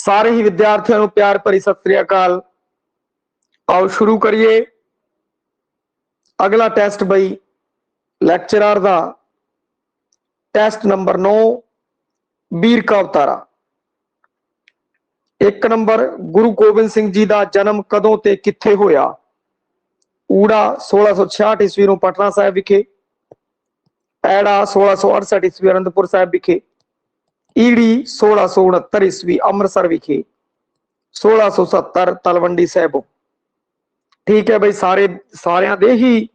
सारे ही विद्यार्थियों को प्यार भरी सत श्री अकाल। आओ शुरू करिए। अगला टेस्ट बई लैक्चरर का टेस्ट नंबर 9 वीर का अवतारा। एक नंबर गुरु गोबिंद सिंह जी का जन्म कदों ते किथे होया। ऊड़ा 1666 ईस्वी को पटना साहब विखे, ऐड़ा 1668 ईस्वी आनंदपुर साहब विखे, ईड़ी 1669 ईस्वी अमृतसर विखे, 1670 तलवंडी साहब। ठीक है भाई, सारे दे ही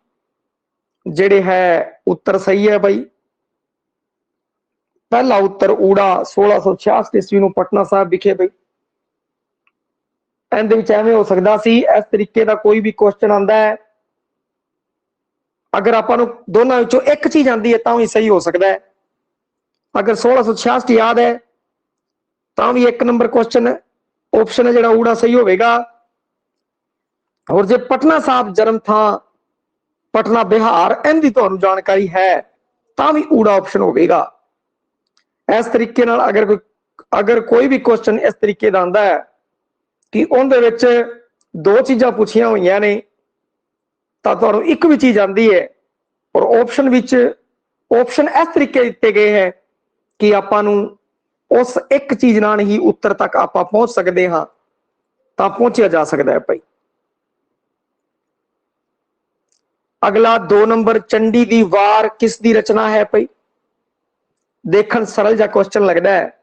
जेड़े है उत्तर सही है भाई। पहला उत्तर ऊड़ा 1666 ईस्वी को पटना साहब विखे भाई। एवं हो सकता सी इस तरीके का कोई भी क्वेश्चन आता है, अगर आप दोनों एक चीज आती है तो भी सही हो सकता है। अगर 1666 याद है तो भी एक नंबर क्वेश्चन ऑप्शन है जो ऊड़ा सही होगा। और जो पटना साहब जन्म था पटना बिहार इनकी तो जानकारी है तो भी ऊड़ा ऑप्शन होगा। इस तरीके अगर कोई भी क्वेश्चन इस तरीके का आता है कि उनके दो चीज़ां पूछिया हुई ने तो एक भी चीज आती है और ऑप्शन इस तरीके दिते गए हैं कि आपां उस एक चीज नाल ही उत्तर तक आप पहुंच सकते हाँ, तो पहुंचा जा सकता है भाई। अगला 2 नंबर चंडी दी वार किस दी रचना है भाई। देखन सरल जा क्वेश्चन लगता है,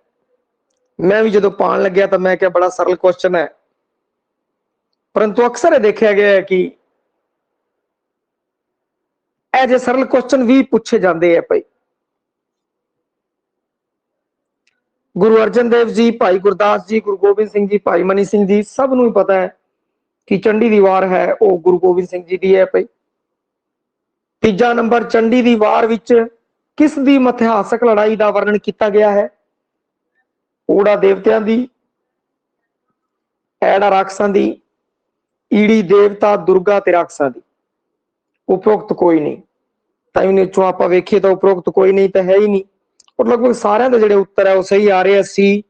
मैं भी जो पान लग्या तो मैं क्या बड़ा सरल क्वेश्चन है, परंतु अक्सर यह देखा गया है कि ऐसे सरल क्वेश्चन भी पूछे जाते हैं भाई। गुरु अर्जन देव जी, भाई गुरदास जी, गुरु गोबिंद सिंह जी, भाई मनी सिंह जी, सबनों ही पता है कि चंडी दी वार है वो गुरु गोबिंद सिंह जी की है भाई। तीजा नंबर चंडी दी वार विच किस दी इतिहासक लड़ाई का वर्णन किया गया है। ऊड़ा देवतियां दी, ऐड़ा राक्षसां दी, ईड़ी देवता दुर्गा ते राक्षसां दी। उपरोक्त कोई नहीं, टाइम चो आप वेखिए तो उपरोक्त कोई नहीं तो है ही नहीं। और लगभग सारे के जो उत्तर है वो सही आ रहे हैं। सी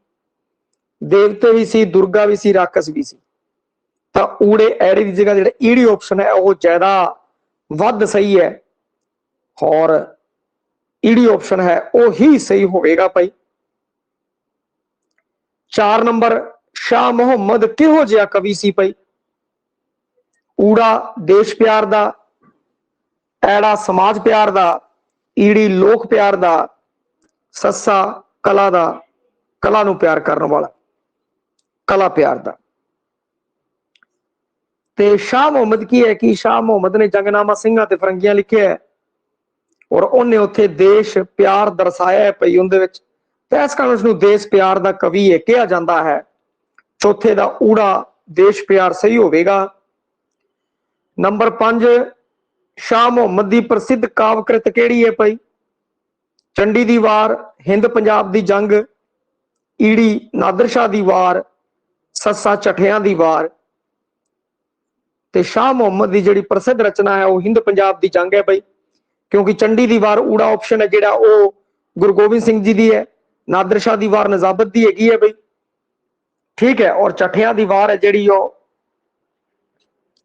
देवते भी सी, दुर्गा भी सी, राक्षस भी सी। तो ऊड़े ऐड़े की जगह जो ईड़ी ऑप्शन है वो ज्यादा वध सही है और ईड़ी ऑप्शन है वो ही सही होगा भाई। 4 नंबर शाह मुहम्मद किहो जिहा कवि सी भाई। ऊड़ा देश प्यार दा, ऐड़ा समाज प्यार दा, ईड़ी लोक प्यार दा, सस्सा कला दा, कला नूं प्यार करने वाला, कला प्यार दा। ते शाह मुहम्मद की है कि शाह मुहम्मद ने जंगनामा सिंघां ते फरंगियां लिखे है और उन्हें उत्थे देश प्यार दर्शाया है भाई उहदे विच, ते इस कारण उसनूं देश प्यार दा कवि है कहा जाता है। चौथे दा ऊड़ा देश प्यार सही होगा। नंबर 5 शाह मुहम्मद की प्रसिद्ध काव्यकृत केड़ी है भाई। चंडी दी वार, हिंद पंजाब दी जंग, ईड़ी नादर शाह दी वार, सस्सा चठियां दी वार। ते शाह मुहम्मद की जिहड़ी प्रसिद्ध रचना है वो हिंद पंजाब दी जंग है भाई, क्योंकि चंडी दी वार ऊड़ा ऑप्शन है जिहड़ा वो गुरु गोबिंद सिंह जी दी है, नादर शाह दी वार नजाबत दी हैगी है भाई। ठीक है, और चठियां दी वार है जिहड़ी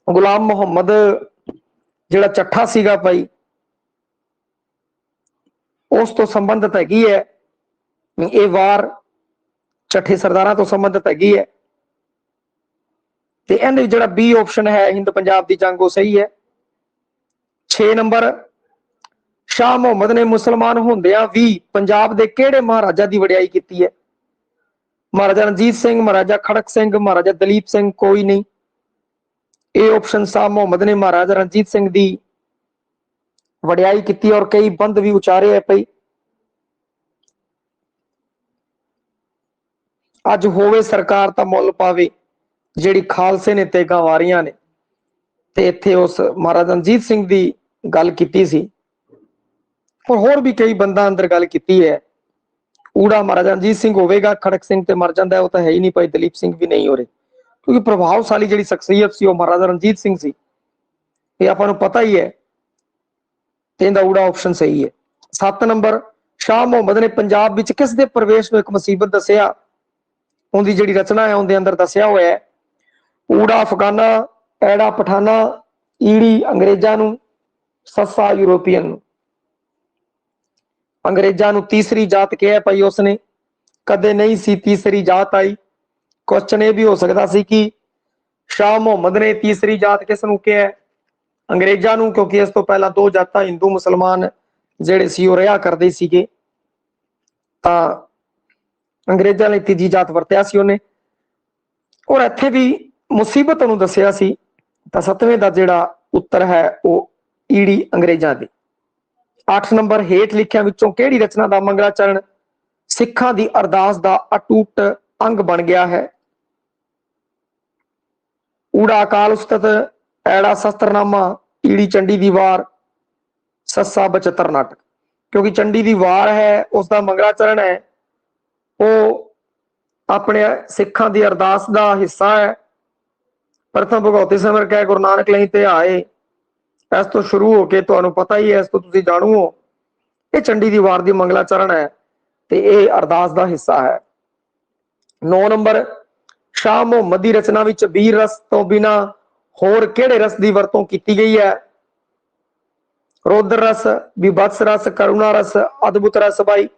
गुलाम मुहम्मद जिहड़ा चट्ठा सीगा भाई उस तो संबंधित हैगी है। ये वार चट्ठे सरदारां तो संबंधित हैगी है। ते इहदे जिहड़ा बी ऑप्शन है हिंद पंजाब दी जंग वो सही है। 6 नंबर शाह मुहम्मद ने मुसलमान होंदियां भी पंजाब दे किहड़े महाराजा की वडियाई की है। महाराजा रणजीत सिंह, महाराजा खड़क सिंह, महाराजा दलीप सिंह, कोई नहीं। ये ऑप्शन शाह मुहम्मद ने महाराजा रणजीत सिंह की वडियाई की और कई बंद भी उचारे है भाई। अज होवे सरकार तां मुल पावे जिहड़ी खालसे ने तेगा वारियां ने, ते इत्थे उस महाराजा रणजीत सिंह की गल की सी और होर भी कई बंदा अंदर गल की है। ऊड़ा महाराजा रणजीत सिंह होगा, खड़क सिंह ते मर जाता है वो तो है ही नहीं भाई, दलीप सिंह भी नहीं हो रहे, क्योंकि प्रभावशाली जी शख्सियत सी वो महाराजा रणजीत सिंह सी, ये आपां पता ही है। तो ऊड़ा ऑप्शन सही है। 7 नंबर शाह मुहम्मद ने पंजाब विच किस दे प्रवेश में एक मुसीबत दसिया। ਉਹਦੀ ਜਿਹੜੀ ਰਚਨਾ ਹੈ ਉਹਦੇ ਅੰਦਰ ਦੱਸਿਆ ਹੋਇਆ ਹੈ, ਊੜਾ ਅਫਗਾਨਾ, ਐੜਾ ਪਠਾਨਾ, ਈੜੀ ਅੰਗਰੇਜ਼ਾਂ ਨੂੰ, ਸੱਸਾ यूरोपीयन ਨੂੰ। अंग्रेजा ਨੂੰ तीसरी जात किया भाई उसने, कदे नहीं सी तीसरी जात आई। क्वेश्चन ये भी हो सकता सी कि शाह मुहम्मद ने तीसरी जात किस नूं किया, अंग्रेजा नूं, क्योंकि इस तो पहला दो जातां हिंदू मुसलमान जिहड़े सी ओह रहा करदे सीगे, तां अंग्रेजा ने तीजी जात वरतिया सी उहने। और इत्थे भी मुसीबत नूं दस्सिया सी, तां 7वें दा जिहड़ा उत्तर है वो ईड़ी अंग्रेजा दी। 8 नंबर, हेठ लिखियां विचों किहड़ी रचना दा मंगलाचरण सिखां दी अरदास दा अटूट अंग बन गया है? ऊड़ा अकाल उस्तत, ऐड़ा शस्त्रनामा, ईड़ी चंडी दी वार, सस्सा बचतर नाटक। क्योंकि चंडी दी वार है उसका मंगलाचरण है, वो अपने सिखां दी अरदास दा हिस्सा है। प्रथम भगवती सिमर कै गुरु नानक लई ते आए, इस तो शुरू होके तुहानू पता ही है, इस तो तुसीं जाणू हो, ये चंडी दी वार दी मंगलाचरण है ते ये अरदास दा हिस्सा है। 9 नंबर, शाह मुहम्मद दी रचना विच वीर रस तो बिना होर किहड़े रस दी वरतों कीती गई है? रौद्र रस, विभत्स रस, करुणा रस, अद्भुत रस भाई।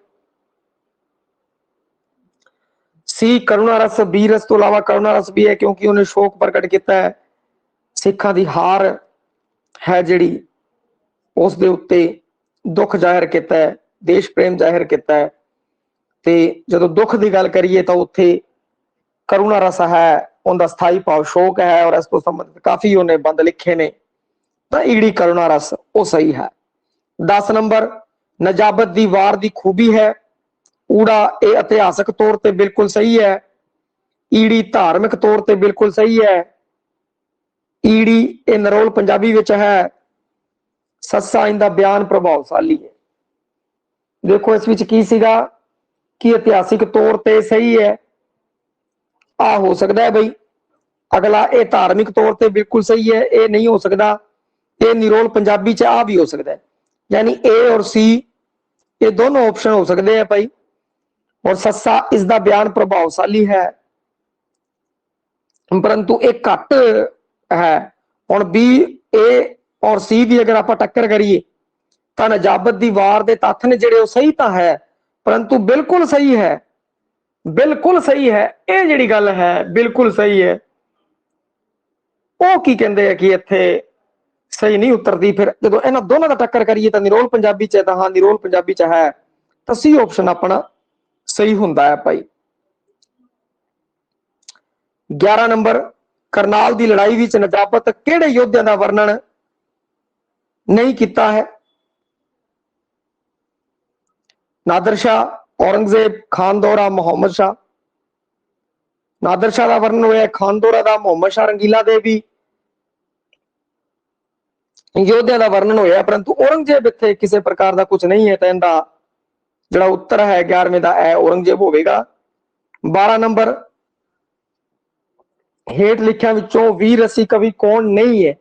सी करुणा रस, वीर रस तो इलावा करुणा रस भी है, क्योंकि उन्हें शोक प्रकट किया है, सिखां दी हार है जिहड़ी उस दे उत्ते दुख जाहिर किया है, देश प्रेम जाहिर किया है। ते जदों दुख की गल करिए तो उत्थे करुणा रस है, उनका स्थाई भाव शोक है, और इस तो संबंधित काफी उन्हें बंद लिखे ने, तो ईड़ी करुणा रस वो सही है। 10 नंबर, नजाबत दी वार दी खूबी है, ऊड़ा ये इतिहासक तौर पर बिल्कुल सही है, ईड़ी धार्मिक तौर पर बिल्कुल सही है, ईड़ी ये नरोल पंजाबी विच है, सस्सा इनका बयान प्रभावशाली है। देखो इस विच की सीगा कि इतिहासिक तौर पर सही है, आ हो सकता है बई। अगला ये धार्मिक तौर पर बिल्कुल सही है, ये नहीं हो सकता, ये निरोल पंजाबी च आ भी हो सकता है, यानी ए और सी ये दोनों ऑप्शन हो सकते हैं भाई। और सस्सा इसका बयान प्रभावशाली है, परंतु एक घट है। हुण बी, ए और सी की अगर आप टक्कर करिए तो नजाबत दी वार दे तत्थ ने जिहड़े सही तो है, परंतु बिल्कुल सही है, बिल्कुल सही है, ये जिहड़ी गल है बिल्कुल सही है, वो की कहंदे हैं कि इत्थे सही नहीं उतरती। फिर जो इन्हां दोनों का टक्कर करिए तो निरोल पंजाबी च, हाँ निरोल पंजाबी च है, तो सी ऑप्शन अपना सही हुंदा है भाई। 11 नंबर, करनाल की लड़ाई विच नजाबत किहड़े योद्धा का वर्णन नहीं किया है? नादर शाह, औरंगजेब, खान दौरा, मोहम्मद शाह। नादर शाह का वर्णन होया, खान दौरा का, मोहम्मद शाह रंगीला दे भी योद्धा का वर्णन होया, परंतु औरंगजेब इत्थे किसी प्रकार का कुछ नहीं है, तो इनका जिहड़ा उत्तर है 11वें का है औरंगजेब होवेगा। 12 नंबर, हेठ लिखियां विचों वीर रसी कवि कौन नहीं है?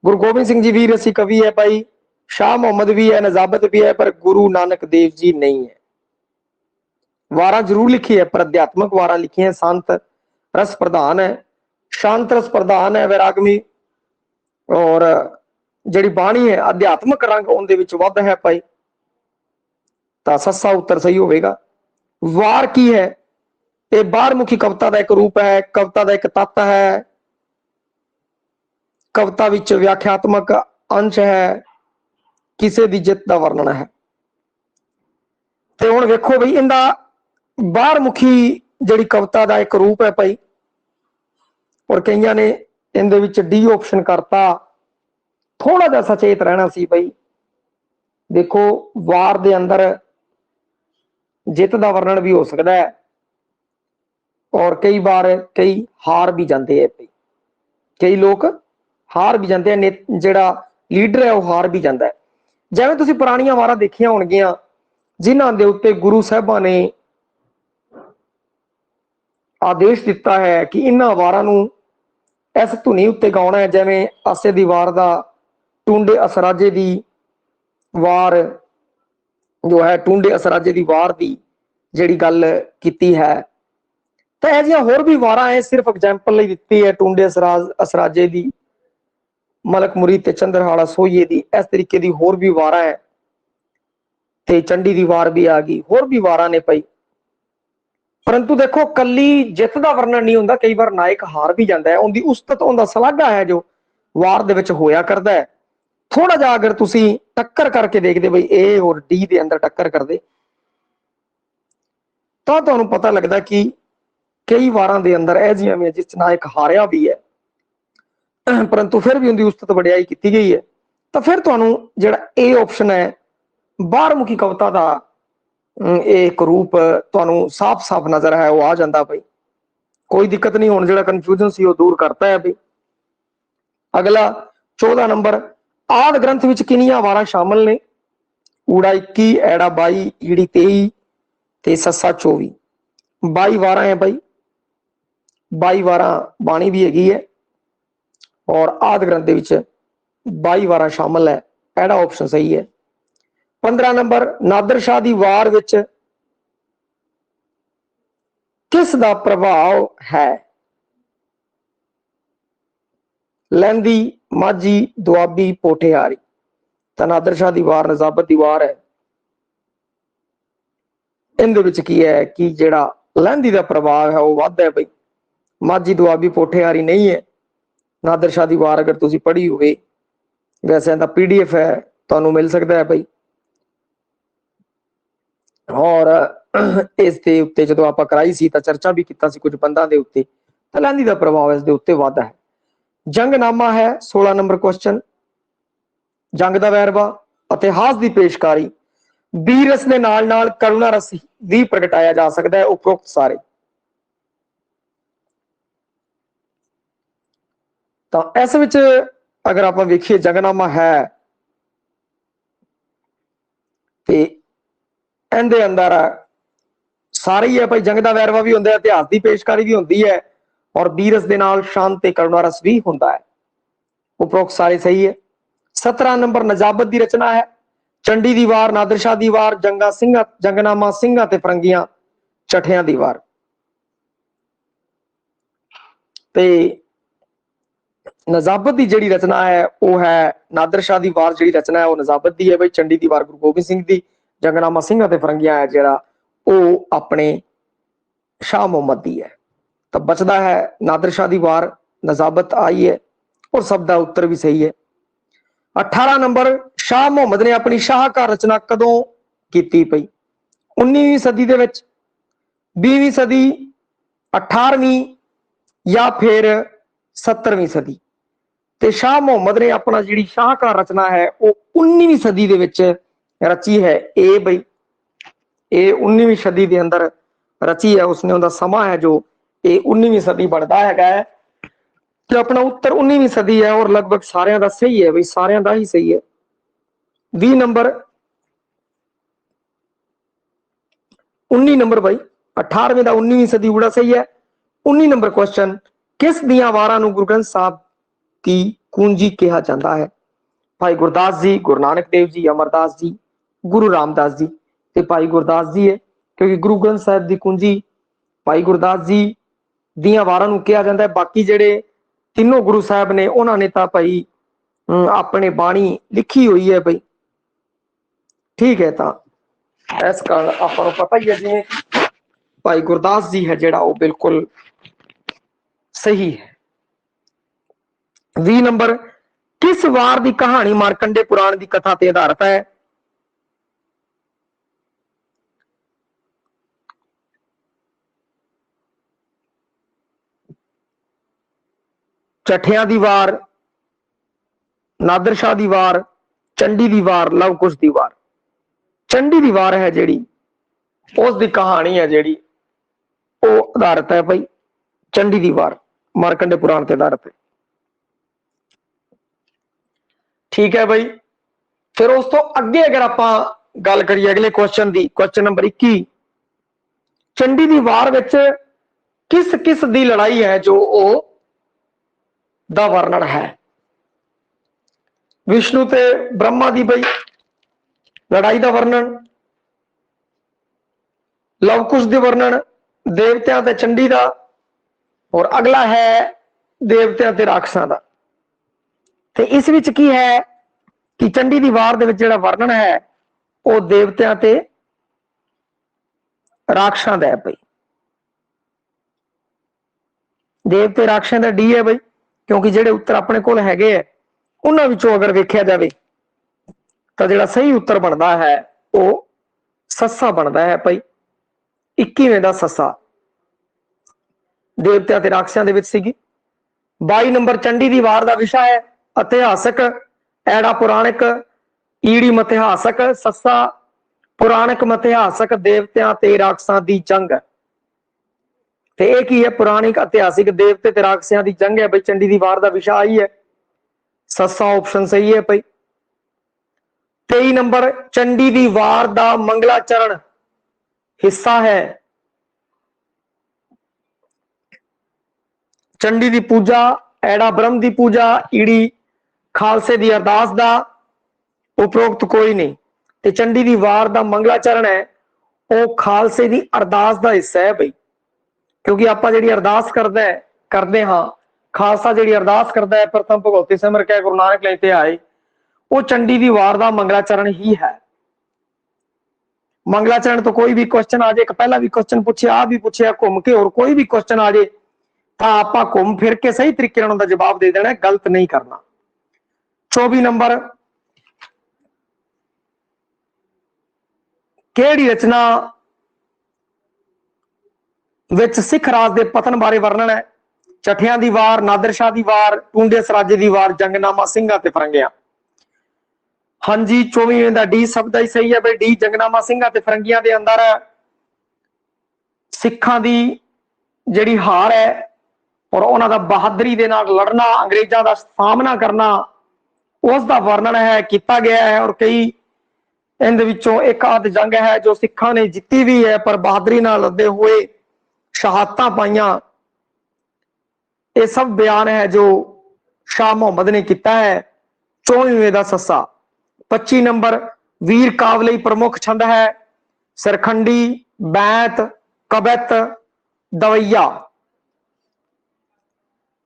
गुरु गोबिंद सिंह जी वीर रसी कवि है भाई, शाह मुहम्मद भी है, नजाबत भी है, पर गुरु नानक देव जी नहीं है। वारा जरूर लिखी है, पर अध्यात्मक वारा लिखी है, शांत रस प्रधान है, शांत रस प्रधान है, वैरागमी, और जिहड़ी बाणी है अध्यात्मक रंग उनदे विच वध है भाई, तो सस्सा उत्तर सही होवेगा। वार की है? ये बारमुखी कविता का एक रूप है, कविता का एक तत्व है, कविता विच व्याख्यात्मक अंश है, किसी की जित का वर्णन है। तो हुण वेखो बई इनका बारमुखी जिहड़ी कविता का एक रूप है भाई, और कईयां ने इहदे विच डी ऑप्शन करता, थोड़ा जिहा सचेत रहना सी भाई। देखो वार दे अंदर जित का वर्णन भी हो सकता है, और कई बार कई हार भी जाते हैं भाई, कई लोग हार भी जाते हैं, जिहड़ा लीडर है वह हार भी जाता है। जिवें तुसीं पुरानियां वारां देखियां होणगियां जिन्हां दे उत्ते गुरु साहिबां ने आदेश दिता है कि इन्हां वारां नूं इस धुनी उत्ते गाउणा है, जिवें आसे दी वार दा टूंडे असराजे दी वार जो है, टूंडे असराजे दी वार दी जिहड़ी गल कीती है, तो ਇਹ ਜਿਹੀਆਂ ਹੋਰ ਵੀ ਵਾਰਾਂ ਹੈ, ਸਿਰਫ ਐਗਜ਼ਾਮਪਲ ਲਈ ਦਿੱਤੀ ਹੈ। ਟੁੰਡੇ ਅਸਰਾਜੇ ਦੀ, ਮਲਕ ਮੁਰੀਦ ਤੇ ਚੰਦਰਹਾੜਾ ਸੋਈਏ ਦੀ, ਇਸ ਤਰੀਕੇ ਦੀ ਹੋਰ ਵੀ ਵਾਰਾਂ ਹੈ। ਤੇ ਚੰਡੀ ਦੀ ਵਾਰ ਵੀ ਆ ਗਈ, ਹੋਰ ਵੀ ਵਾਰਾਂ ਨੇ ਪਈ। परंतु देखो कली जित का वर्णन नहीं होता, कई बार नायक हार भी जाता है। उनकी उस्तत, उनका सलागा है जो वार दे विच होया करता है। थोड़ा जा अगर तुसी टक्कर करके देखते बई ए और डी के अंदर टक्कर कर दे, तो तुहानू पता लगता कि कई वारां दे अंदर ऐ जिहियां भी जिस नायक हारिया भी है, परंतु फिर भी उनकी उस्तत वडियाई की गई है। तो फिर तुहानू जिहड़ा ए ऑप्शन है, बारमुखी कविता का एक रूप तुहानू साफ साफ नजर है, वो आ जाता भाई। कोई दिक्कत नहीं, हुण जिहड़ा कन्फ्यूजन सी वो दूर करता है भाई। अगला 14 नंबर, आदि ग्रंथ विच कितनियां वारां शामिल ने? ऊड़ा 21, ऐड़ा 22, ईड़ी 23 ते सस्सा 24। 22 वारां है भाई। 22 वारां बाणी भी हैगी है और आदि ग्रंथ दे विच 22 वारां शामिल है। ऐड़ा ऑप्शन सही है। 15 नंबर, नादर शाह दी वार विच किस दा प्रभाव है? लैंदी, माझी, दुआबी, पोठेहारी। तो नादर शाह दी वार नजाबत दी वार है। इहदे विच की है कि जिहड़ा लैंदी दा प्रभाव है वो वध है बई। माझी, दुआबी, पोठेहारी नहीं है। नादर शाह दी वार अगर तुसी पढ़ी होवे, वैसे इहदा PDF है, तुहानू मिल सकता है भाई। और इस दे उत्ते जदों आपां कराई सी तां चर्चा भी कीता सी कुछ बंदां दे उत्ते, तां लैंदी दा प्रभाव इस दे उत्ते वध है। जंगनामा है 16 नंबर क्वेश्चन। जंग दा वैरवा, इतिहास की पेशकारी, वीर रस दे नाल नाल करुणा रस भी प्रगटाया जा सकता है। उपरोक्त सारे तो इस विच अगर आप वेखिए जंगनामा है ते इहदे अंदर सारे ही है भाई। जंग दा वैरवा भी हुंदा है, इतिहास की पेशकारी भी हुंदी है और वीर रस दे नाल शांत ते करुणा रस भी हुंदा है। उपरोक्त सारे सही है। 17 नंबर, नजाबत की रचना है। चंडी दी वार, नादर शाह दी वार, जंगनामा सिंघां ते फरंगियां, चठियां दी वार। ते नजाबत की जिहड़ी रचना है वो है नादर शाह दी वार, जिहड़ी रचना है वो नजाबत दी है भाई। चंडी दी वार गुरु गोबिंद सिंह दी, जंगनामा सिंघां ते फरंगियां है जिहड़ा वो अपने शाह मुहम्मद दी है। तो बचदा है नादर शाह दी वार, नजाबत आई है और सब दा उत्तर भी सही है। 18 नंबर, शाह मुहम्मद ने अपनी शाहकार रचना कदों कीती पई? 19वीं सदी दे विच, 20वीं सदी, 18वीं या फिर 17वीं सदी? ते शाह मुहम्मद ने अपना जिहड़ी शाहकार रचना है वो 19वीं सदी दे विच रची है। ए बई ये 19वीं सदी के अंदर रची है उसने। उनका समा है जो ये 19वीं सदी बढ़ता है कि अपना उत्तर 19वीं सदी है और लगभग सारे का सही है भाई, सारे का ही सही है। 20 नंबर, 19 नंबर भाई, 18वें का 19वीं सदी बड़ा सही है। 19 नंबर क्वेश्चन, किस दिया वारां नूं गुरु ग्रंथ साहब की कुंजी कहा जाता है? भाई गुरदास जी, गुरु नानक देव जी, अमरदास जी, गुरु रामदास जी। ते भाई गुरदास जी है, क्योंकि गुरु ग्रंथ साहब की कुंजी भाई गुरदास जी दियां वारां नूं कहा जाता है। बाकी जिहड़े तीनों गुरु साहब ने उन्होंने तो भाई अपने बाणी लिखी हुई है भाई, ठीक है। तो इस कारण आपको पता ही है जिवें भाई गुरदास जी है जिहड़ा वो बिल्कुल सही है। 20 नंबर, किस वार की कहानी मारकंडे पुराण की कथा ते आधारित है? चठिया दी वार, नादर शाह दी वार, चंडी दी वार, लवकुश दी वार? चंडी दी वार है जिहड़ी उसकी कहानी है जिहड़ी वो आधारित है भाई। चंडी दी वार मारकंडे पुराण ते आधारित है, ठीक है भाई। फिर उस तो अगे अगर आप गल करिए अगले क्वेश्चन की, क्वेश्चन नंबर 21, चंडी दी वार विच किस किस दी लड़ाई है जो दा वर्णन है? विष्णु ते ब्रह्मा दी भाई लड़ाई का वर्णन, लवकुश दे वर्णन, देवत्या ते चंडी का, और अगला है देवत्या ते राक्षसां का। ते इस विच की है कि चंडी दी वार दे विच जिहड़ा वर्णन है वो देवत्या ते राक्षसां दा है भाई। देवते राक्षसां दा डी है भाई, क्योंकि जिहड़े उत्तर अपने कोल हैगे है उन्हां विचों अगर वेख्या जाए तो जिहड़ा सही उत्तर बनता है वो सस्सा बनता है भाई, 21वें दा सस्सा देवत्या ते राक्षसां दे विच सीगी। 22 नंबर चंडी दी वार दा विशा है इतिहासक, ऐड़ा पुराणिक, ईड़ी मिथिहासक, सस्सा पुराणिक मिथिहासक देवत्या ते राक्षसां दी जंग। ते एक ही है पुराणिक इतिहासिक देवते ते राक्षसां दी जंग है भाई। चंडी दी वार दा विशा आई है, सस्सा ऑप्शन सही है भाई। 23 नंबर चंडी दी वार दा मंगलाचरण हिस्सा है चंडी दी पूजा, ऐड़ा ब्रह्म दी पूजा, ईड़ी खालसे दी अरदास दा, उपरोक्त कोई नहीं। ते चंडी दी वार दा मंगलाचरण है वो खालसे दी अरदास दा हिस्सा है भाई, क्योंकि आपां जिहड़ी अरदास करदे हां, खालसा जिहड़ी अरदास करदा है प्रथम भगवती सिमर कै गुरु नानक लेते आए, वो चंडी दी वार दा मंगलाचरण ही है। मंगलाचरण तो कोई भी क्वेश्चन आ जाए, एक पहला भी क्वेश्चन पूछे, आ भी पूछे घूम के, और कोई भी क्वेश्चन आ जाए तो आपां घूम फिर के सही तरीके नाल उहदा जवाब दे देना, गलत नहीं करना। 24 नंबर केड़ी रचना विच सिख राज के पतन बारे वर्णन है? चठियां दी वार, नादिर शाह दी वार, टूंडे सराजे दी वार, जंगनामा सिंघां ते फरंगियां। हाँ जी 24वें दा डी शब्द ही सही है भाई, डी जंगनामा सिंघां ते फरंगियां दे अंदर सिखां दी जिहड़ी हार है और उन्हां दा बहादरी दे नाल लड़ना, अंग्रेजां दा सामना करना, उसका वर्णन है किया गया है। और कई इहदे विचों एक आध जंग है जो सिखां ने जीती भी है पर बहादरी नाल लड़दे हुए शहादतां पाईयां, ये सब बयान है जो शाह मुहम्मद ने किया है। 24वें दा सस्सा। 25 नंबर वीर काव लई प्रमुख छंद है सरखंडी, बैत, कबित, दवैया।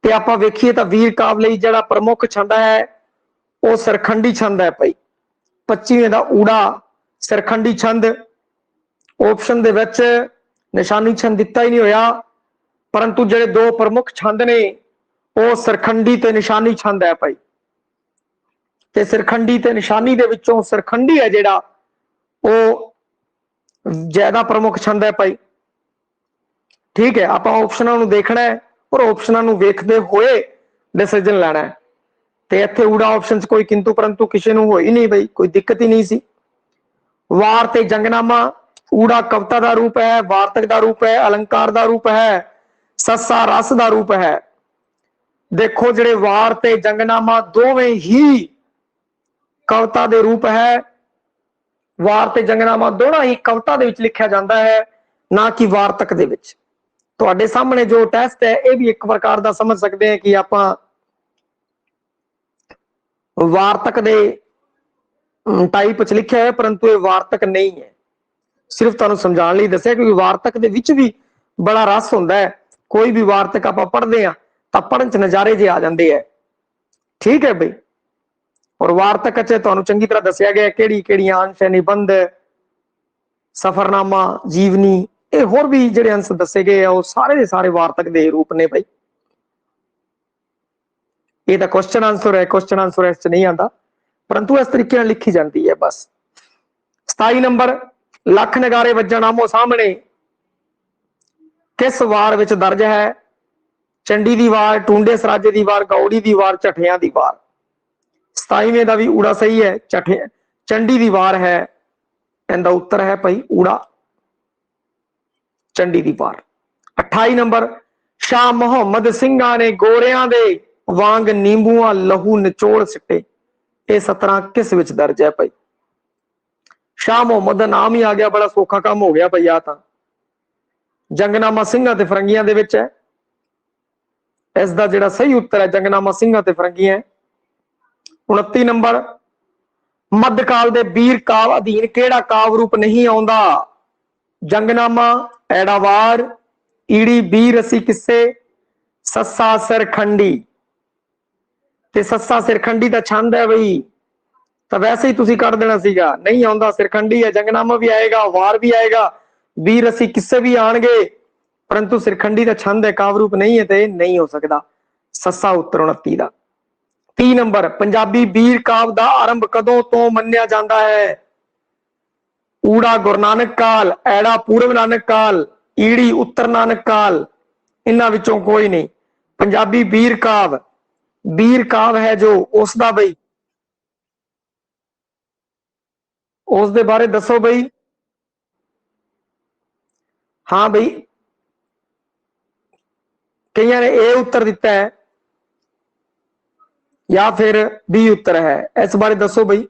ते आपां वेखीए तां वीर काव लई जिहड़ा प्रमुख छंद है वो सरखंडी छंद है भाई। 25वें दा ऊड़ा सरखंडी छंद। ऑप्शन दे विच निशानी छंद दिता ही नहीं होया, परंतु जिहड़े दो प्रमुख छंद ने वो सरखंडी ते निशानी छंद है भाई। ते सरखंडी ते निशानी दे विचों सरखंडी है जिहड़ा वो ज्यादा प्रमुख छंद है भाई। ठीक है, आपां ऑप्शनां नूं देखना है और ऑप्शनां नूं वेखदे होए डिसीजन लेना है। ते इत्थे ऊड़ा ऑप्शन च कोई किंतु परंतु किसी नूं होई नहीं भाई, कोई दिक्कत ही नहीं सी। वार ते जंगनामा, ऊड़ा कविता का रूप है, वार्तक का रूप है, अलंकार का रूप है, सस्सा रस का रूप है। देखो जिहड़े वार ते जंगनामा दोवें ही कविता के रूप है, वार ते जंगनामा दोनों ही कविता दे विच लिखिया जाता है, ना कि वार्तक दे विच। तुहाडे सामने जो टेस्ट है यह भी एक प्रकार का समझ सकते हैं कि आपां वार्तक दे टाइप च लिखिया है, परंतु ये वार्तक नहीं है, सिर्फ तुहानूं समझाउण लई दस्सिया, क्योंकि वार्तक दे विच भी बड़ा रस हुंदा है। कोई भी वार्तक आपां पढ़दे आ तां पढ़न च नज़ारे जे आ जांदे है। ठीक है बई, और वार्तक च तुहानूं चंगी तरह दस्सिया गया किहड़ी किहड़ियां अंश है, निबंध, सफरनामा, जीवनी, ये होर भी जिहड़े अंश दस्से गए हैं वो सारे दे सारे वार्तक दे रूप ने भाई। ये तो क्वेश्चन आंसर है, क्वेश्चन आंसर इस नहीं आता, परंतु इस तरीके लिखी जाती है बस। 27 नंबर लख नगारे वजन आमो सामने किस वार विच दर्ज है? चंडी दी वार, टूंडे सराजे दी वार, गौड़ी दी वार, चठियां दी वार। 27वें दा भी ऊड़ा सही है, चंडी दी वार है, इनका उत्तर है भाई ऊड़ा, चंडी दी वार। 28 नंबर शाह मुहम्मद सिंघां ने गोरियां दे वांग नींबूआ लहू निचोड़ सिटे, ये 17 किस विच दर्ज है भाई? शाह मुहम्मद का नाम ही आ गया, बड़ा सौखा काम हो गया भाई। आ तां जंगनामा सिंघां ते फरंगियां दे विच है, इसका जिहड़ा सही उत्तर है जंगनामा सिंघां ते फरंगियां। 29 नंबर मध्यकाल दे वीर काव अधीन केड़ा काव रूप नहीं आउंदा? जंगनामा, ऐड़ावार, ਈੜੀ ਬੀ ਰਸੀ ਕਿੱਸੇ ਸੱਸਾ ਸਿਰਖੰਡੀ ਤੇ ਸੱਸਾ ਸਿਰਖੰਡੀ ਦਾ ਛੰਦ ਹੈ ਬਈ, ਤਾਂ ਵੈਸੇ ਹੀ ਤੁਸੀਂ ਕੱਢ ਦੇਣਾ ਸੀਗਾ। ਨਹੀਂ ਆਉਂਦਾ, ਸਿਰਖੰਡੀ ਹੈ, ਜੰਗਨਾਮਾ ਵੀ ਆਏਗਾ, ਵਾਰ ਵੀ ਆਏਗਾ, ਬੀਰ ਅਸੀਂ ਕਿੱਸੇ ਵੀ ਆਣਗੇ, परंतु सिरखंडी का छंद है, काव्य रूप नहीं है, तो नहीं हो सकता। सस्सा उत्तर 29 का। 30 नंबर, पंजाबी वीर काव्य का आरंभ कदों तो मन्निया जाता है? ऊड़ा गुरु नानक काल, ऐड़ा पूर्व नानक काल, ईड़ी उत्तर नानक काल, इन्हां विचों कोई नहीं। पंजाबी वीर काव्य है जो उसका बई, उस दे बारे दसो बई। हाँ बई, कई ने ए उत्तर दिता है या फिर बी उत्तर है, इस बारे दसो बई।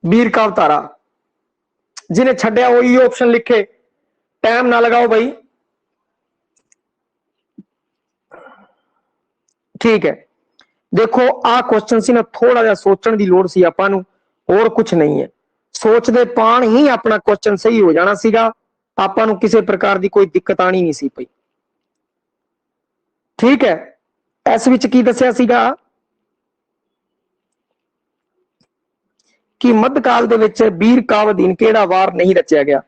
वीर काव तारा जिन्हें छड्या वही ऑप्शन लिखे, टाइम ना लगाओ बई। ठीक है, देखो आ क्वेश्चन सी ना थोड़ा जा सोचने की लोड़ सी आपां नूं, होर कुछ नहीं है। सोचदे पाण ही अपना क्वेश्चन सही हो जाना सीगा, आपां नूं किसी प्रकार की कोई दिक्कत आनी नहीं सी पई। ठीक है, इस विच की दस्सिया सीगा कि मध्यकाल दे विच वीर काव्य अधीन किहड़ा वार नहीं रचिया गया।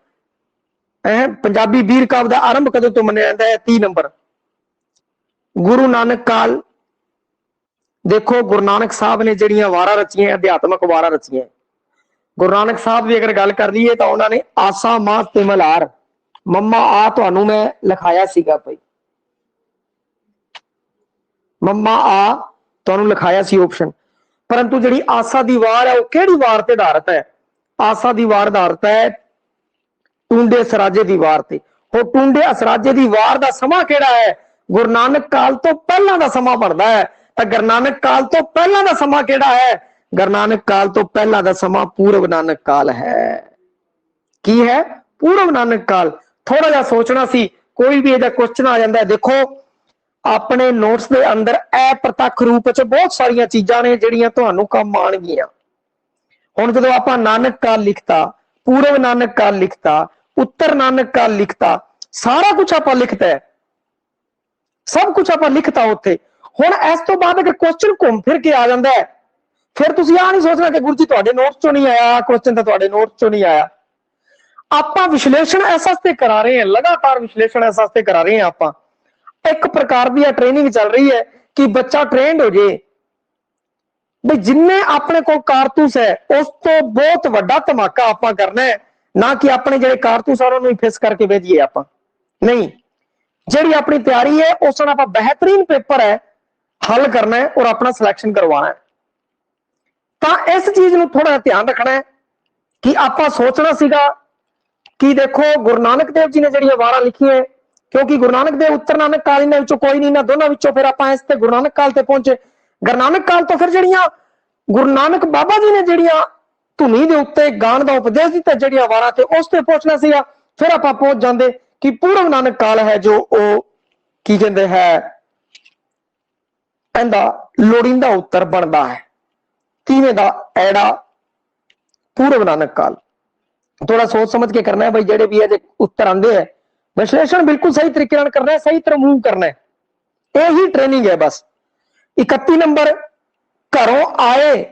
पंजाबी वीर काव्य का आरंभ कदों तो मन्निया जाता है? 30 नंबर, गुरु नानक काल। देखो गुरु नानक साहब ने जिहड़ियां वारां रचियां, अध्यात्मक वारां रचियां, गुरु नानक साहब की अगर गल कर लीए तो उन्होंने आसा मां ते मल्हार, मम्मा आ तुहानूं मैं लिखाया सीगा भाई, मम्मा आ तुहानूं लिखाया सी ऑप्शन। परंतु जिहड़ी आसा दी वार है वह किहड़ी वार ते आधारित है? आसा दी वार आधारित है टूंडे असराजे दी वार ते। हो टूंडे असराजे दी वार दा समां किहड़ा है? गुरु नानक काल तो पहला दा समां बनदा है। तां गुरु नानक काल तो पहला दा समां किहड़ा है? गुरु नानक काल तो पहला दा समां पूर्व नानक काल है। की है? पूर्व नानक काल। थोड़ा जा सोचना सी, कोई भी इहदा क्वेश्चन आ जांदा है। देखो अपने नोट्स के अंदर अप्रत्यक्ष रूप च बहुत सारिया चीजां ने जिहड़ियां तुहानूं काम आउणगीਆਂ। हुण जदों आपां नानक काल लिखता, पूर्व नानक काल लिखता, उत्तर नानक काल लिखता, सारा कुछ आपां लिखता है, सब कुछ आपां लिखता उत्थे। हुण इस तो बाद अगर क्वेश्चन घूम फिर के आ जांदा है, फिर तुसीं आ नहीं सोचना कि गुरु जी तुहाडे नोट्स चों नहीं आया, क्वेश्चन तो तुहाडे नोट्स चों नहीं आया। आपां विश्लेषण इस वास्ते करा रहे हैं, लगातार विश्लेषण इस वास्ते करा रहे हैं। आपां एक प्रकार की ट्रेनिंग चल रही है कि बच्चा ट्रेंड हो जाए भाई, जिन्ने अपने को कारतूस है उस तो बहुत वड्डा धमाका आपां करना है, ना कि अपने जो कारतूस है उन्होंने फिस करके भेजिए। आपां नहीं, जी अपनी तैयारी है उस आप बेहतरीन पेपर है हल करना है और अपना सिलेक्शन करवाना है। तो इस चीज में थोड़ा ध्यान रखना है कि आप सोचना सीगा कि देखो गुरु नानक देव जी ने जिहड़ियां वारां लिखियां, क्योंकि गुरु नानक देव उत्तर नानक काल इन्हां विचों कोई नहीं, इन्हां दोनों विचों फिर आपां इस ते गुरु नानक काल ते पहुंचे। गुरु नानक काल तो फिर जिहड़ियां गुरु नानक बाबा जी ने जिहड़ियां धुनी दे उत्ते गान दा उपदेश दिता जिहड़ियां वारां ते उस ते पहुंचना सीगा, फिर आपां पहुंच जांदे कि पूर्व नानक काल है जो ओ की कहंदे है इहदा लोड़ींदा उत्तर बनदा है। किवें दा? ऐड़ा पूर्व नानक काल। थोड़ा सोच समझ के करना है भाई, जेडे भी है उत्तर आंदे है विश्लेषण बिल्कुल सही तरीके नाल करना है, सही तरह मूव करना है, यही ट्रेनिंग है बस। 31 नंबर, घरों आए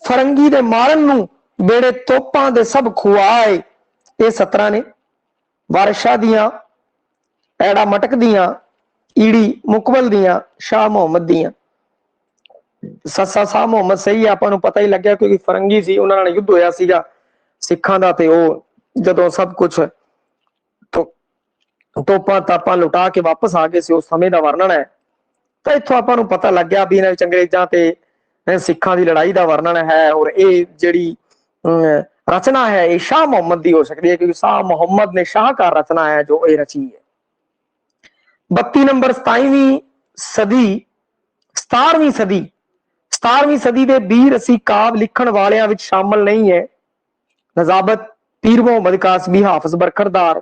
फरंगी दे मारन नूं बेड़े तोपां दे सब खुआए। ये 17 ने वारिशा दियां, ऐड़ा मटक दियां, ईड़ी मुकबल दियां, शाह मुहम्मद दियां। सस्सा शाह मुहम्मद सही है, आपां नूं पता ही लग्या क्योंकि फरंगी सी, उन्हां नाल युद्ध होया सीगा सिखां दा, ते ओ जदों सब कुछ तोपां तापां लुटा के वापस आ गए सी, उस समय का वर्णन है। तो इत्थों आपां नूं पता लग गया भी इन्हां विच अंग्रेजां ते सिखां दी लड़ाई का वर्णन है, और ये जिहड़ी रचना है ये शाह मुहम्मद की हो सकती है, क्योंकि शाह मुहम्मद ने शाहकार रचना है जो ये रची है। 32 नंबर, 17वीं सदी 17वीं सदी के वीर असी काव्य लिखण वालियां विच शामिल नहीं है। नजाबत, पीर मुहम्मद कासमी, हाफिज बरखरदार,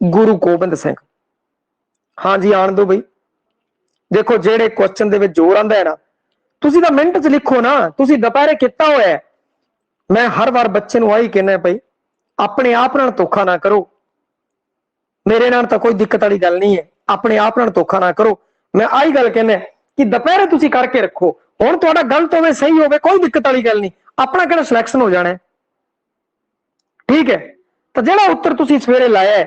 गुरु गोबिंद सिंह। हाँ जी आन दो बई। देखो जेड़े क्वेश्चन दे विच जोर आंदा है ना, तुसीं तां मिंट च लिखो ना, तुसीं दोपहरे किता होया है। मैं हर बार बच्चे नूं आही कहना भाई, अपने आप नाल धोखा ना करो। मेरे नाल तां कोई दिक्कत वाली गल नहीं है, अपने आप नाल धोखा ना करो। मैं आई गल कहना कि दोपहरे तुसी करके रखो, हुण तुहाडा गलत होवे सही होवे कोई दिक्कत वाली गल नहीं, अपना किहड़ा सिलेक्शन हो जाना है, ठीक है। तो जिहड़ा उत्तर तुसी सवेरे लाया है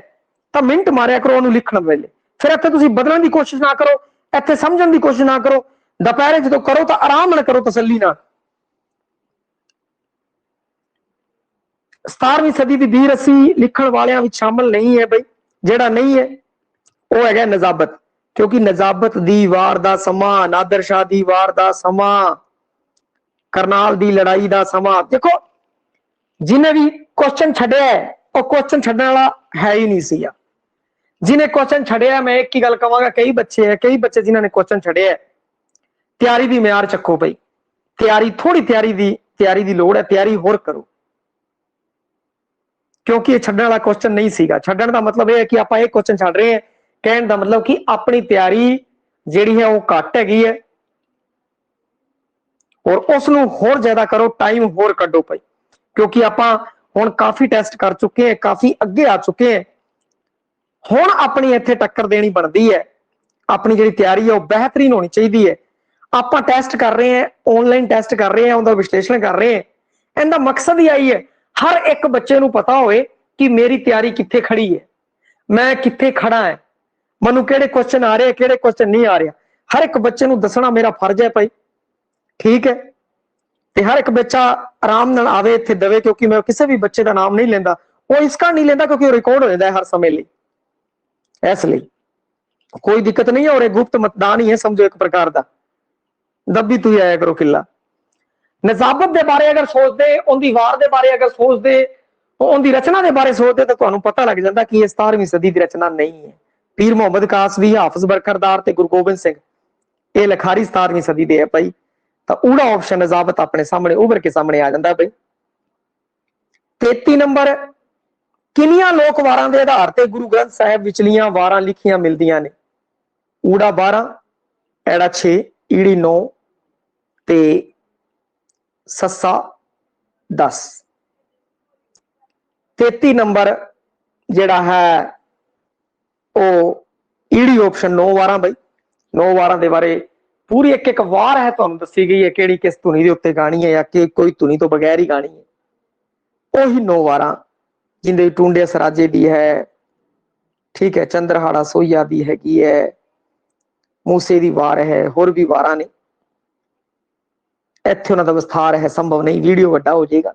तो मिंट मारिया करो उहनूं लिखण वेले, फिर इत्थे तुसी बदलण दी कोशिश ना करो, इत्थे समझण दी कोशिश ना करो। दोपहरे जो करो तो आराम नाल करो, तसल्ली नाल। 17वीं सदी दी बीर रसी लिखण वालियां विच शामिल नहीं है बई, जिहड़ा नहीं है वो है नजाबत, क्योंकि नजाबत दी वार दा समां, नादर शाह दी वार दा समां, करनाल दी लड़ाई दा समां। देखो जिन्हें भी क्वेश्चन छड्डिया है वो क्वेश्चन छड्डण वाला है ही नहीं सीगा। जिन्हें क्वेश्चन छड्डिया, मैं एक ही गल कहांगा, कई बच्चे जिन्होंने क्वेश्चन छड्डिया है, तैयारी दी म्यार चक्को पई, तैयारी थोड़ी तैयारी दी लोड़ है, तैयारी होर करो, क्योंकि ये छड्डण वाला क्वेश्चन नहीं सीगा। छड्डण दा मतलब यह है कि आपां एक क्वेश्चन छड्ड रहे हैं, कहण दा मतलब कि अपनी तैयारी जिहड़ी है वो घट हैगी है और उसनूं होर ज्यादा करो, टाइम होर कड्डो पई, क्योंकि आपां हुण काफी टेस्ट कर चुके हैं, काफी अगे आ चुके हैं। हुण अपनी इत्थे टक्कर देनी बनती है, अपनी जिहड़ी तैयारी है वो बेहतरीन होनी चाहिए है। आपां टेस्ट कर रहे हैं, ऑनलाइन टेस्ट कर रहे हैं, उनका विश्लेषण कर रहे हैं, इनका मकसद ही आई है हर एक बच्चे नूं पता होए कि मेरी तैयारी कित्थे खड़ी है, मैं कित्थे खड़ा है, मैनूं किहड़े क्वेश्चन आ रहे हैं, किहड़े क्वेश्चन नहीं आ रहे। हर एक बच्चे नूं दसना मेरा फर्ज है भाई, ठीक है। ते हर एक बच्चा आराम नाल आवे इत्थे दवे, क्योंकि मैं किसी भी बच्चे का नाम नहीं लेंदा, वो इसका नहीं लेंदा क्योंकि रिकॉर्ड हो जाता है हर समय लिए, इसलिए कोई दिक्कत नहीं है। और एक गुप्त मतदान ही है, समझो एक प्रकार का, दबी तू आया करो किला। नजाबत के बारे अगर सोचते, उनकी वार के बारे अगर सोचते, उनकी रचना के बारे सोचते, तो तुहानूं पता लग जाता कि यह 17वीं सदी की रचना नहीं है। पीर मुहम्मद कासवी, हाफिज बरखरदार ते गुरु गोबिंद सिंह, ये लिखारी 17वीं सदी दे है भाई। तो ऊड़ा ऑप्शन नजाबत अपने सामने उभर के सामने आ जाता भाई। 33 नंबर, किनिया लोक वारां दे आधार ते गुरु ग्रंथ साहिब विचलियां वारां लिखियां मिलदियां ने। ऊड़ा 12, एड़ा 6, ईड़ी 9 ते सस्सा 10। 33 नंबर जिहड़ा है वो ईड़ी ऑप्शन 9 वारां भाई। 9 वारां दे बारे पूरी एक एक वार है तुहानूं दसी गई है, किहड़ी किस धुनी दे उत्ते गाणी है या कि कोई धुनी तो बगैर ही गाणी है। ओही 9 वारां जिंदे टूंडे सराजे दी है, ठीक है, चंद्रहाड़ा सोहिया दी हैगी है, मूसे दी वार है, होर भी वारां ने। इत्थे उन्हां दा विस्तार है संभव नहीं, वीडियो वड्डा हो जाएगा।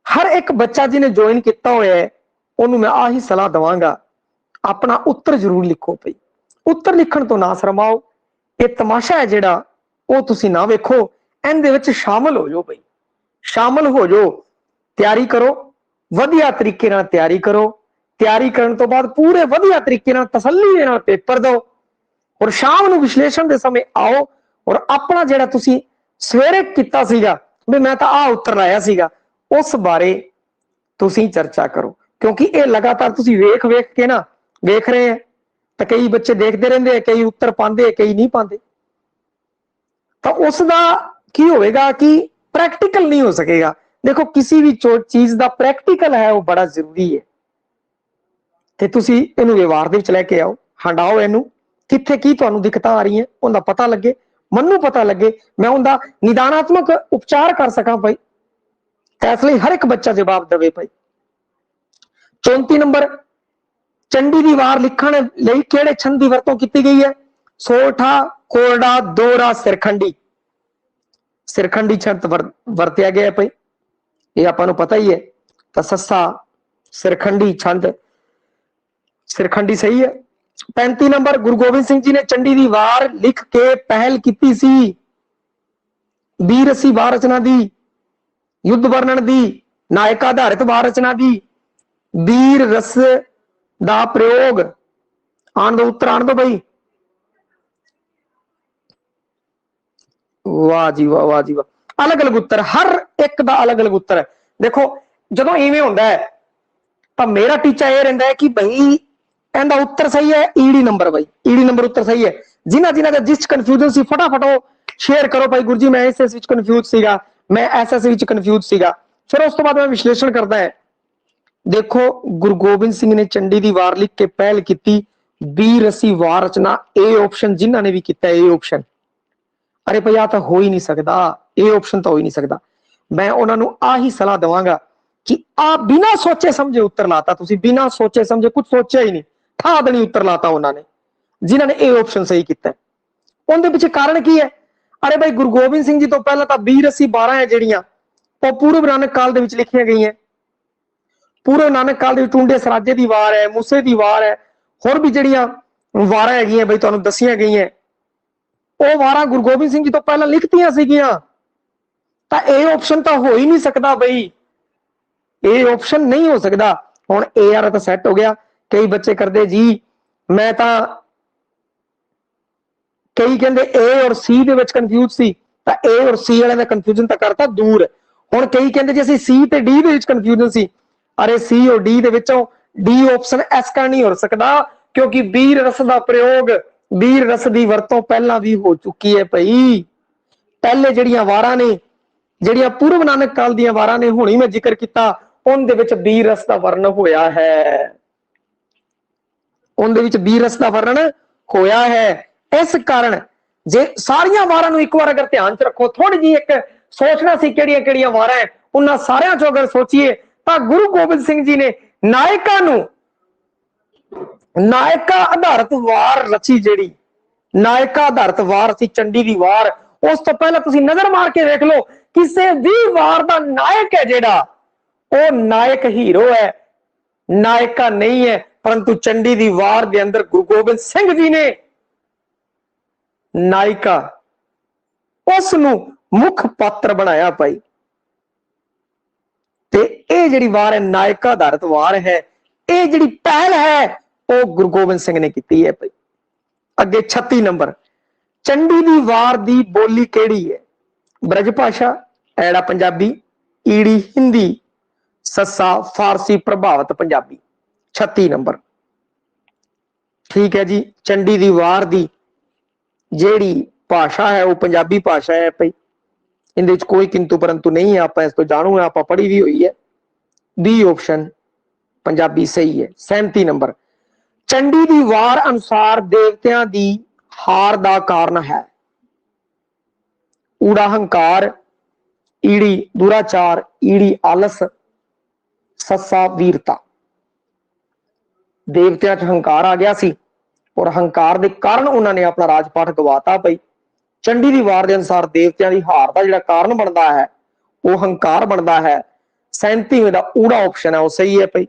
हर एक बच्चा जिन्हें ज्वाइन किया होया है उन्होंने मैं आही सलाह दवांगा, अपना उत्तर जरूर लिखो पई। उत्तर लिखण तो ना शर्माओ, ये तमाशा है जिहड़ा वो तुसी ना वेखो, इहदे विच शामिल हो जाओ पई, शामिल हो जाओ, तैयारी करो, वधिया तरीके नाल तैयारी करो। तैयारी करन तो बाद पूरे वधिया तरीके नाल तसल्ली दे नाल पेपर दो और शाम नूं विश्लेषण दे समय आओ और अपना जिहड़ा तुसी सवेरे कीता सीगा भी मैं तां आ उत्तर लाया सीगा, उस बारे तुसी चर्चा करो, क्योंकि ये लगातार तुसी वेख वेख के ना वेख रहे हैं, तो कई बच्चे देखते रहते हैं, कई उत्तर पाते, कई नहीं पाते, तो उसका की होगा कि प्रैक्टिकल नहीं हो सकेगा। देखो किसी भी चीज का प्रैक्टिकल है वो बड़ा जरूरी है, तो तुसी इहनूं व्यवहार दे विच लैके आओ, हंडाओ इहनूं, कित्थे की तुहानूं दिक्कतां आ रही हैं उनका पता लगे, मन्नू पता लगे, मैं उनका निदानात्मक उपचार कर सकां भाई, इसलिए हर एक बच्चा जवाब देवे भाई। 34 नंबर, चंडी दी वार लिखण लई किहड़े छंद दी वरतों कीती गई है? सोठा, कोरडा, दोहरा, सिरखंडी। सिरखंडी छंद वरत्या गया है भाई, ये आपां नूं पता ही है। तो सस्सा सिरखंडी छंद, सिरखंडी सही है। 35 नंबर, गुरु गोबिंद सिंह जी ने चंडी दी वार लिख के पहल की सी, बीर रसी वार रचना दी, युद्ध वर्णन दी, नायक आधारित वार रचना दी, बीर रस दा प्रयोग। आन दो उत्तर, आन दो भाई। वाह जी वाह, वाह जी वाह, अलग अलग उत्तर, हर एक का अलग अलग उत्तर है। देखो जो इवें होंदा है तो मेरा टीचा यह रहिंदा है कि भाई इहदा उत्तर सही है, ईडी नंबर भाई, ईडी नंबर उत्तर सही है। जिन्हां जिन्हां दा जिस कन्फ्यूजन सी फटाफट वो शेयर करो भाई, गुरु जी मैं एसएस विच कन्फ्यूज सीगा, मैं एसएस विच कन्फ्यूज सीगा। फिर उस तो बाद मैं विश्लेषण करता है, देखो गुरु गोबिंद सिंह ने चंडी दी वार लिख के पहल की, 20 रसी वार रचना। ए ऑप्शन जिन्होंने ने भी किया, ए ऑप्शन। अरे भाई आ तो हो ही नहीं सकता, ए ऑप्शन तो हो ही नहीं सकता। मैं उन्होंने आही सलाह देवांगा कि आप बिना सोचे समझे उत्तर लाता, तुसी बिना सोचे समझे, कुछ सोचा ही नहीं, ठा देनी उत्तर लाता उन्होंने, जिन्होंने ए ऑप्शन सही किया। उनके पीछे कारण की है? अरे भाई गुरु गोबिंद सिंह जी तो पहला तो 20 रसी 12 है ਜਿਹੜੀਆਂ ਉਹ पूर्व नानक काल ਦੇ ਵਿੱਚ ਲਿਖੀਆਂ ਗਈਆਂ। पूर्व नानक काल ਦੇ ਟੁੰਡੇ ਸਰਾਜੇ ਦੀ ਵਾਰ ਹੈ, ਮੂਸੇ ਦੀ ਵਾਰ ਹੈ, ਹੋਰ ਵੀ ਜਿਹੜੀਆਂ ਵਾਰਾਂ ਹੈਗੀਆਂ ਬਈ ਤੁਹਾਨੂੰ ਦੱਸੀਆਂ ਗਈਆਂ, ਉਹ ਵਾਰਾਂ ਗੁਰੂ ਗੋਬਿੰਦ ਸਿੰਘ ਜੀ ਤੋਂ ਪਹਿਲਾਂ ਲਿਖਤੀਆਂ ਸੀਗੀਆਂ। ਤਾਂ ਇਹ ਆਪਸ਼ਨ ਤਾਂ ਹੋ ਹੀ ਨਹੀਂ ਸਕਦਾ ਬਈ, ਇਹ ਆਪਸ਼ਨ ਨਹੀਂ ਹੋ ਸਕਦਾ। ਹੁਣ ए आर ਤਾਂ ਸੈੱਟ ਹੋ ਗਿਆ। ਕਈ ਬੱਚੇ ਕਰਦੇ ਜੀ ਮੈਂ ਤਾਂ, ਕਈ ਕਹਿੰਦੇ ए और C ਦੇ ਵਿੱਚ ਕਨਫਿਊਜ਼ ਸੀ, ਤਾਂ A और C ਵਾਲਿਆਂ ਦਾ ਕਨਫਿਊਜ਼ਨ ਤਾਂ ਕਰਤਾ ਦੂਰ। ਹੁਣ ਕਈ ਕਹਿੰਦੇ ਜੀ ਅਸੀਂ C ਤੇ D ਦੇ ਵਿੱਚ ਕਨਫਿਊਜ਼ਨ ਸੀ। अरे C और D ਦੇ ਵਿੱਚੋਂ D ਆਪਸ਼ਨ S का नहीं हो सकता, क्योंकि वीर रस का प्रयोग, वीर रस की वरतों पहला भी हो चुकी है भाई। पहले जड़ियां वारां ने, जड़ियां पूर्व नानक काल दी वारां ने, हुणी मैं जिक्र किया, उन दे विच वीर रस का वर्णन होया है, उन दे विच वीर रस का वर्णन होया है। इस कारण जे सारियां वारां नूं एक बार अगर ध्यान च रखो, थोड़ी जी एक सोचना सी किहड़ियां किहड़ियां वारां है, उन्हां सारियां चों अगर सोचीए तां गुरु गोबिंद सिंह जी ने नायका नूं, नायका आधारित वार रची, जेड़ी नायका आधारित वार सी चंडी दी वार, उस तो पहले तुसी नजर मार के देख लो, किसी भी वार दा नायक है जेड़ा, वो नायक हीरो है, नायका नहीं है। परंतु चंडी दी वार दे अंदर गुरु गोबिंद सिंह जी ने नायका, उस नूं मुख पात्र बनाया भाई। ते ये जिहड़ी वार है नायका आधारित वार है, ये जिहड़ी पहल है वो गुरु गोबिंद सिंह ने की है भाई। अगे 36 नंबर, चंडी दी वार दी बोली केड़ी है? ब्रज भाषा, ऐड़ा पंजाबी, ईड़ी हिंदी, सस्सा फारसी प्रभावित पंजाबी। 36 नंबर ठीक है जी। चंडी दी वार दी जेड़ी भाषा है वो पंजाबी भाषा है भाई, इहदे विच कोई किंतु परंतु नहीं है, आप इस तो जाणू है, आप पढ़ी भी हुई है। बी ऑप्शन पंजाबी सही है। 37 नंबर, चंडी दी वार अनुसार देवतियां दी हार दा कारण है? ऊड़ा हंकार, ईड़ी दुराचार, ईड़ी आलस, सस्सा वीरता। देवतियां च हंकार आ गया सी और हंकार के कारण उन्होंने अपना राजपाठ गवाता भाई। चंडी दी वार के अनुसार देवतियां दी हार का जिहड़ा कारण बनता है वो हंकार बनता है। 37वें दा ऊड़ा ऑप्शन है वो सही है भाई।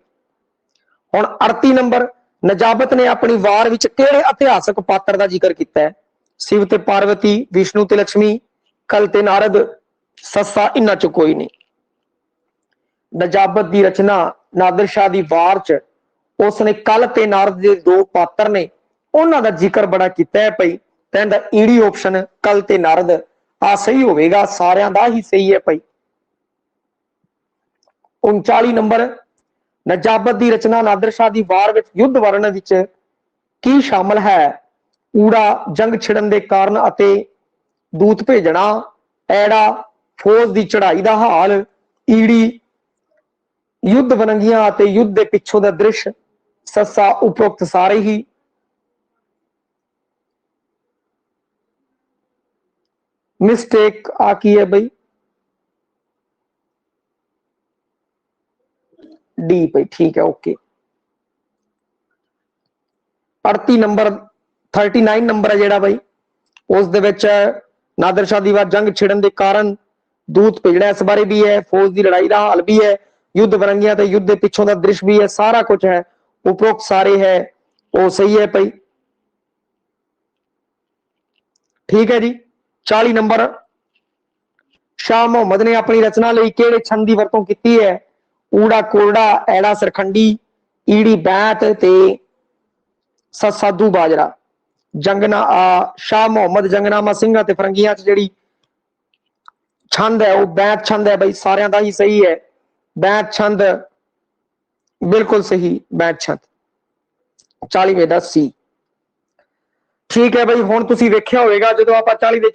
हुण 38 नंबर, नजाबत ने अपनी वार विच किहड़े इतिहासक पात्र का जिक्र किया है? शिव ते पार्वती, विष्णु ते लक्ष्मी, कल ते नारद, सस्सा इन्हां चों कोई नहीं। नजाबत की रचना नादिर शाह की वार च उसने कल ते नारद के दो पात्र ने, उन्हां दा जिक्र बड़ा किया है भाई। कहंदा ईड़ी ऑप्शन कल ते नारद आ सही होवेगा, सारियां दा ही सही है भाई। 39 नंबर, नजाबत की रचना नादिर शाह की वार विच युद्ध वर्णन विच की शामिल है? ऊड़ा जंग छिड़न के कारण अते दूत भेजना, ऐड़ा फौज की चढ़ाई का हाल, ईड़ी युद्ध वनंगियां अते युद्ध के पिछों का दृश्य, सस्सा उपरोक्त सारे ही। मिस्टेक आ की है भाई? डी भाई ठीक है ओके। 38 नंबर 39 नंबर है जेड़ा भाई, उस दे विच नादिर शाह दी वार जंग छिड़न के कारण दूत भेजना, इस बारे भी है, फौज की लड़ाई का हाल भी है, युद्ध वरंगियां ते युद्ध के पिछों का दृश्य भी है, सारा कुछ है, उपरोक्त सारे है, वो सही है भाई। ठीक है जी। 40 नंबर, शाह मुहम्मद ने अपनी रचना लई किहड़े छंद की वरतों की है? ऊड़ा कोरड़ा, ऐड़ा सरखंडी, ईड़ी बैत ते सस्सा दू बाजरा। जंगना शाह मुहम्मद जंगनामा सिंघां ते फरंगियां च जिहड़ी छंद है वो बैत छंद है भाई, सारियां दा ही सही है। बैत छंद बिल्कुल सही, बैत छंद 40वें दा सी। ठीक है भाई, हुण तुसीं वेखिया होवेगा जदों आपां 40 दे